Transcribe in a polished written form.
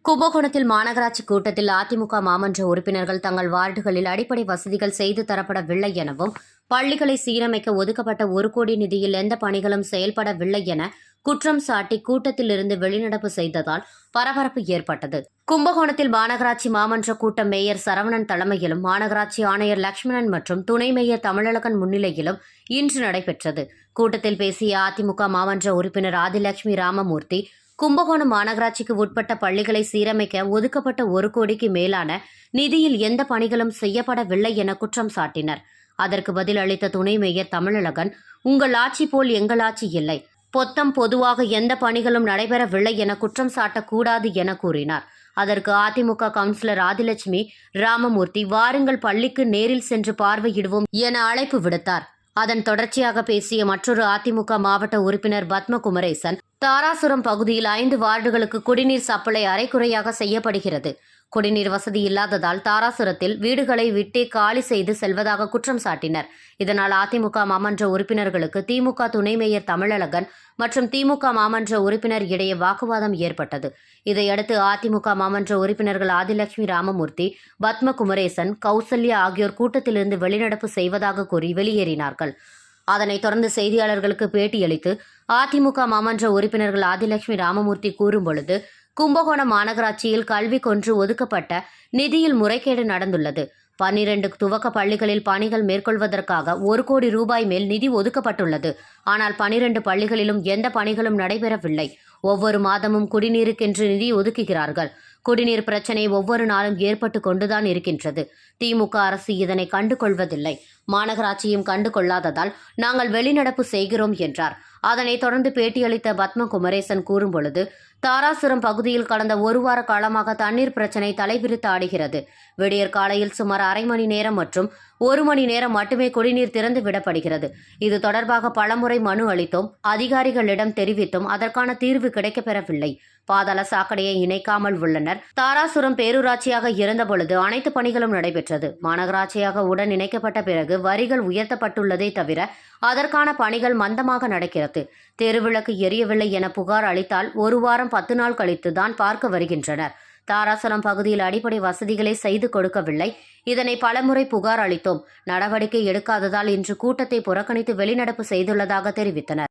கும்பகோணத்தில் மாநகராட்சி கூட்டத்தில் அதிமுக மாமன்ற உறுப்பினர்கள் தங்கள் வார்டுகளில் அடிப்படை வசதிகள் செய்து தரப்படவில்லை எனவும் பள்ளிகளை சீரமைக்க ஒதுக்கப்பட்ட 1 கோடி நிதியில் எந்த பணிகளும் செயல்படவில்லை என குற்றம் சாட்டி கூட்டத்தில் இருந்து வெளிநடப்பு செய்ததால் பரபரப்பு ஏற்பட்டது. கும்பகோணத்தில் மாநகராட்சி மாமன்ற கூட்டம் மேயர் சரவணன் தலைமையிலும் மாநகராட்சி ஆணையர் லட்சுமணன் மற்றும் துணை மேயர் தமிழழகன் முன்னிலையிலும் இன்று நடைபெற்றது. கூட்டத்தில் பேசிய அதிமுக மாமன்ற உறுப்பினர் ஆதிலட்சுமி ராமமூர்த்தி, கும்பகோணம் மாநகராட்சிக்கு உட்பட்ட பள்ளிகளை சீரமைக்க ஒதுக்கப்பட்ட 1 கோடிக்கு மேலான நிதியில் எந்த பணிகளும் செய்யப்படவில்லை என குற்றம் சாட்டினர். அதற்கு பதில் அளித்த துணை மேயர் தமிழழகன், உங்கள் ஆட்சி போல் எங்கள் ஆட்சி இல்லை, பொதுவாக எந்த பணிகளும் நடைபெறவில்லை என குற்றம் சாட்டக்கூடாது என கூறினார். அதற்கு அதிமுக கவுன்சிலர் ஆதிலட்சுமி ராமமூர்த்தி, வாருங்கள் பள்ளிக்கு நேரில் சென்று பார்வையிடுவோம் என அழைப்பு விடுத்தார். அதன் தொடர்ச்சியாக பேசிய மற்றொரு அதிமுக மாவட்ட உறுப்பினர் பத்மகுமரேசன், தாராசுரம் பகுதியில் 5 வார்டுகளுக்கு குடிநீர் சப்ளை அரைகுறையாக செய்யப்படுகிறது. குடிநீர் வசதி இல்லாததால் தாராசுரத்தில் வீடுகளை விட்டே காலி செய்து செல்வதாக குற்றம் சாட்டினர். இதனால் அதிமுக மாமன்ற உறுப்பினர்களுக்கு திமுக துணை மேயர் தமிழழகன் மற்றும் திமுக மாமன்ற உறுப்பினர் இடையே வாக்குவாதம் ஏற்பட்டது. இதையடுத்து அதிமுக மாமன்ற உறுப்பினர்கள் ஆதிலட்சுமி ராமமூர்த்தி, பத்மகுமரேசன், கௌசல்யா ஆகியோர் கூட்டத்திலிருந்து வெளிநடப்பு செய்வதாக கூறி வெளியேறினார்கள். அதனைத் தொடர்ந்து செய்தியாளர்களுக்கு பேட்டியளித்து அதிமுக மாமன்ற உறுப்பினர்கள் ஆதிலட்சுமி ராமமூர்த்தி கூறும்பொழுது, கும்பகோணம் மாநகராட்சியில் கல்விக்கொன்று ஒதுக்கப்பட்ட நிதியில் முறைகேடு நடந்துள்ளது. 12 துவக்க பள்ளிகளில் பணிகள் மேற்கொள்வதற்காக 1 கோடி ரூபாய் மேல் நிதி ஒதுக்கப்பட்டுள்ளது. ஆனால் 12 பள்ளிகளிலும் எந்த பணிகளும் நடைபெறவில்லை. ஒவ்வொரு மாதமும் குடிநீருக்கென்று நிதி ஒதுக்குகிறார்கள். குடிநீர் பிரச்சினை ஒவ்வொரு நாளும் ஏற்பட்டு கொண்டுதான் இருக்கின்றது. திமுக அரசு இதனை கண்டுகொள்வதில்லை. மாநகராட்சியும் கண்டுகொள்ளாததால் நாங்கள் வெளிநடப்பு செய்கிறோம் என்றார். அதனைத் தொடர்ந்து பேட்டியளித்த பத்மகுமரேசன் கூறும்பொழுது, தாராசுரம் பகுதியில் கடந்த 1 வார காலமாக தண்ணீர் பிரச்சினை தலைவிரித்து ஆடுகிறது. விடியற் காலையில் சுமார் அரை மணி நேரம் மற்றும் 1 மணி நேரம் மட்டுமே குடிநீர் திறந்து விடப்படுகிறது. இது தொடர்பாக பலமுறை மனு அளித்தோம், அதிகாரிகளிடம் தெரிவித்தும் அதற்கான தீர்வு கிடைக்கப்பெறவில்லை. பாதாள சாக்கடையை இணைக்காமல் உள்ளனர். தாராசுரம் பேரூராட்சியாக இருந்தபொழுது அனைத்து பணிகளும் நடைபெற்றது. மாநகராட்சியாக உடன் இணைக்கப்பட்ட பிறகு வரிகள் உயர்த்தப்பட்டுள்ளதே தவிர அதற்கான பணிகள் மந்தமாக நடக்கிறது. தெருவிளக்கு எரியவில்லை என புகார் அளித்தால் 1 வாரம் 10 நாள் கழித்து தான் பார்க்க வருகின்றனர். தாராசுரம் பகுதியில் அடிப்படை வசதிகளை செய்து கொடுக்கவில்லை. இதனை பலமுறை புகார் அளித்தோம். நடவடிக்கை எடுக்காததால் இன்று கூட்டத்தை புறக்கணித்து வெளிநடப்பு செய்துள்ளதாக தெரிவித்தனர்.